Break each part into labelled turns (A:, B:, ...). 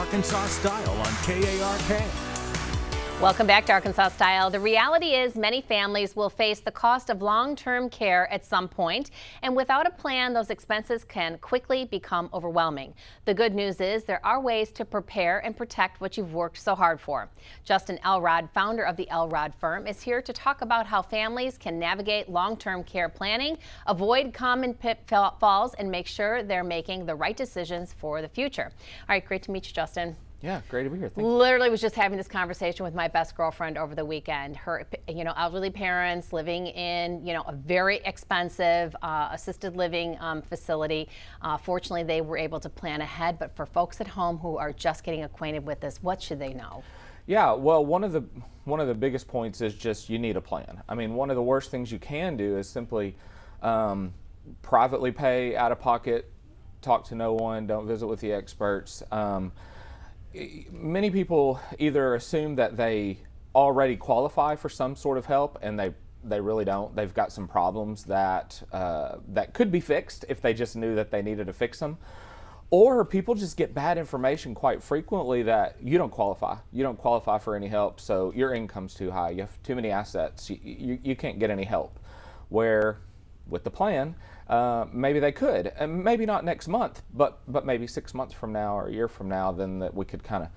A: Arkansas Style on KARK.
B: Welcome back to Arkansas Style. The reality is many families will face the cost of long-term care at some point, and without a plan, those expenses can quickly become overwhelming. The good news is there are ways to prepare and protect what you've worked so hard for. Justin Elrod, founder of the Elrod Firm, is here to talk about how families can navigate long-term care planning, avoid common pitfalls, and make sure they're making the right decisions for the future. All right, great to meet you, Justin.
C: Yeah, great to be here. Thank you.
B: Literally was just having this conversation with my best girlfriend over the weekend. Her, elderly parents living in, a very expensive assisted living facility. Fortunately, they were able to plan ahead. But for folks at home who are just getting acquainted with this, what should they know?
C: Yeah, well, one of the biggest points is just you need a plan. I mean, one of the worst things you can do is simply privately pay out of pocket, talk to no one, don't visit with the experts. Many people either assume that they already qualify for some sort of help, and they really don't. They've got some problems that could be fixed if they just knew that they needed to fix them. Or people just get bad information quite frequently that you don't qualify. You don't qualify for any help, so your income's too high. You have too many assets. You can't get any help. Where with the plan, maybe they could, and maybe not next month, but maybe 6 months from now or a year from now, then that we could kind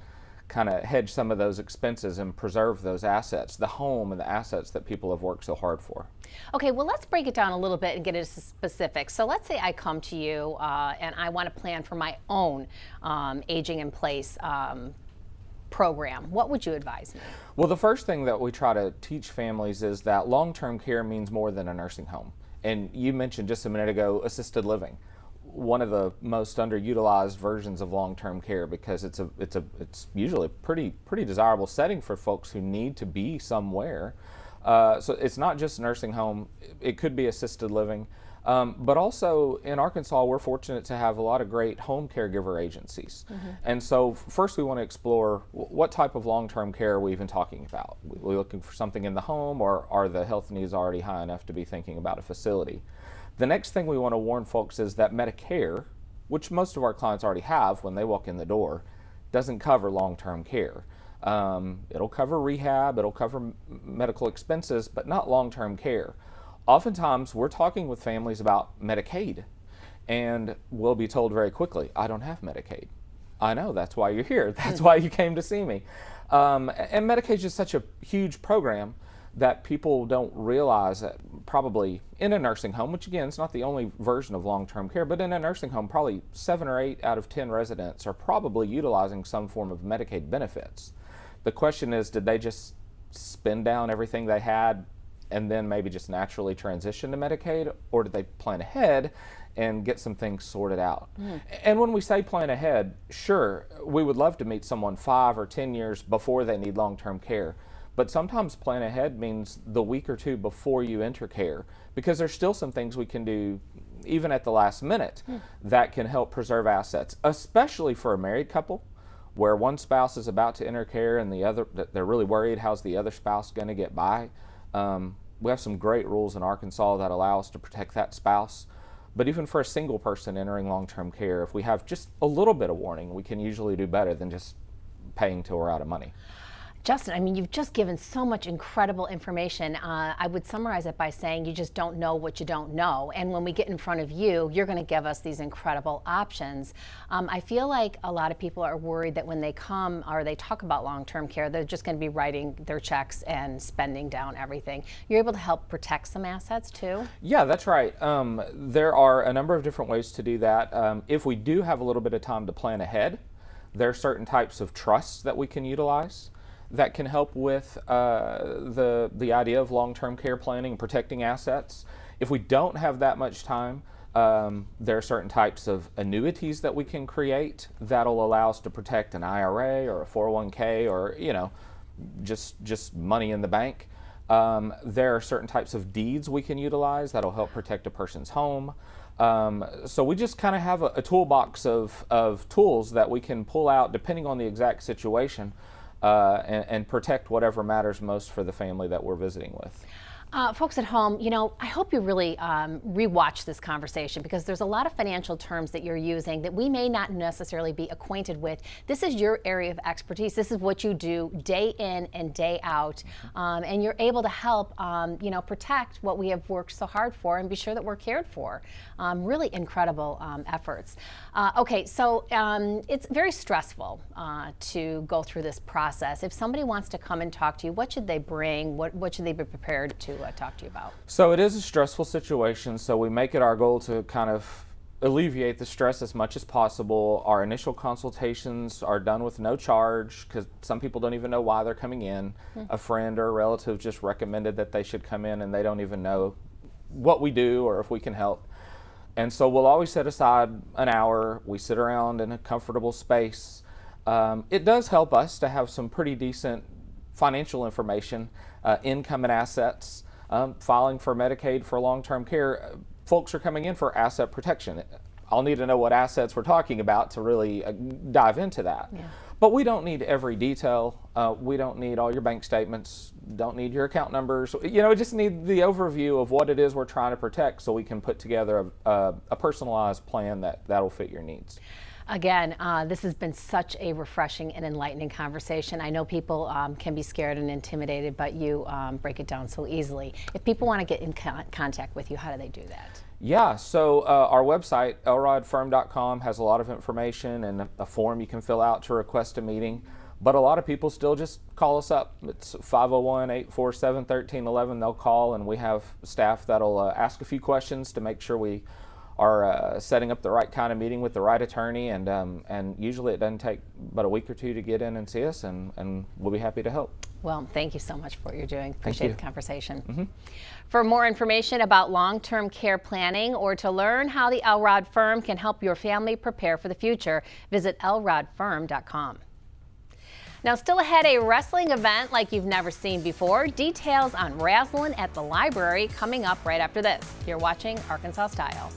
C: of hedge some of those expenses and preserve those assets, the home and the assets that people have worked so hard for.
B: Okay, well, let's break it down a little bit and get into specifics. So let's say I come to you and I want to plan for my own aging in place program. What would you advise me?
C: Well, the first thing that we try to teach families is that long-term care means more than a nursing home. And you mentioned just a minute ago assisted living, one of the most underutilized versions of long-term care, because it's usually a pretty desirable setting for folks who need to be somewhere. So it's not just nursing home; it could be assisted living. But also in Arkansas, we're fortunate to have a lot of great home caregiver agencies. Mm-hmm. And so first we want to explore what type of long-term care are we even talking about? Are we looking for something in the home, or are the health needs already high enough to be thinking about a facility? The next thing we want to warn folks is that Medicare, which most of our clients already have when they walk in the door, doesn't cover long-term care. It'll cover rehab, it'll cover medical expenses, but not long-term care. Oftentimes, we're talking with families about Medicaid, and we'll be told very quickly, I don't have Medicaid. I know, that's why you're here. That's why you came to see me. And Medicaid is just such a huge program that people don't realize that probably in a nursing home, which again, is not the only version of long-term care, but in a nursing home, probably 7 or 8 out of 10 residents are probably utilizing some form of Medicaid benefits. The question is, did they just spend down everything they had and then maybe just naturally transition to Medicaid, or did they plan ahead and get some things sorted out? Mm. And when we say plan ahead, sure, we would love to meet someone 5 or 10 years before they need long-term care, but sometimes plan ahead means the week or two before you enter care, because there's still some things we can do even at the last minute that can help preserve assets, especially for a married couple where one spouse is about to enter care and the other, they're really worried, how's the other spouse going to get by? We have some great rules in Arkansas that allow us to protect that spouse. But even for a single person entering long-term care, if we have just a little bit of warning, we can usually do better than just paying till we're out of money.
B: Justin, I mean, you've just given so much incredible information. I would summarize it by saying you just don't know what you don't know. And when we get in front of you, you're going to give us these incredible options. I feel like a lot of people are worried that when they come or they talk about long-term care, they're just going to be writing their checks and spending down everything. You're able to help protect some assets too?
C: Yeah, that's right. There are a number of different ways to do that. If we do have a little bit of time to plan ahead, there are certain types of trusts that we can utilize that can help with the idea of long-term care planning and protecting assets. If we don't have that much time, there are certain types of annuities that we can create that'll allow us to protect an IRA or a 401k or just money in the bank. There are certain types of deeds we can utilize that'll help protect a person's home. So we just kind of have a toolbox of tools that we can pull out depending on the exact situation and protect whatever matters most for the family that we're visiting with.
B: Folks at home, I hope you really rewatch this conversation, because there's a lot of financial terms that you're using that we may not necessarily be acquainted with. This is your area of expertise. This is what you do day in and day out, and you're able to help, protect what we have worked so hard for and be sure that we're cared for. Really incredible efforts. Okay, so it's very stressful to go through this process. If somebody wants to come and talk to you, what should they bring? What should they be prepared to talk to you about?
C: So it is a stressful situation, so we make it our goal to kind of alleviate the stress as much as possible. Our initial consultations are done with no charge, because some people don't even know why they're coming in. A friend or a relative just recommended that they should come in, and they don't even know what we do or if we can help. And so we'll always set aside an hour. We sit around in a comfortable space. It does help us to have some pretty decent financial information, income and assets. Filing for Medicaid for long-term care, folks are coming in for asset protection. I'll need to know what assets we're talking about to really dive into that. Yeah. But we don't need every detail. We don't need all your bank statements, don't need your account numbers. We just need the overview of what it is we're trying to protect, so we can put together a personalized plan that'll fit your needs.
B: Again, this has been such a refreshing and enlightening conversation. I know people can be scared and intimidated, but you break it down so easily. If people want to get in contact with you, how do they do that?
C: Yeah, so our website, elrodfirm.com, has a lot of information and a form you can fill out to request a meeting. But a lot of people still just call us up. It's 501-847-1311. They'll call, and we have staff that'll ask a few questions to make sure we are setting up the right kind of meeting with the right attorney, and usually it doesn't take but a week or two to get in and see us, and we'll be happy to help.
B: Well, thank you so much for what you're doing. Appreciate the conversation. For more information about long-term care planning, or to learn how the Elrod Firm can help your family prepare for the future, visit elrodfirm.com. Now, still ahead, a wrestling event like you've never seen before. Details on Wrestling at the Library coming up right after this. You're watching Arkansas Style.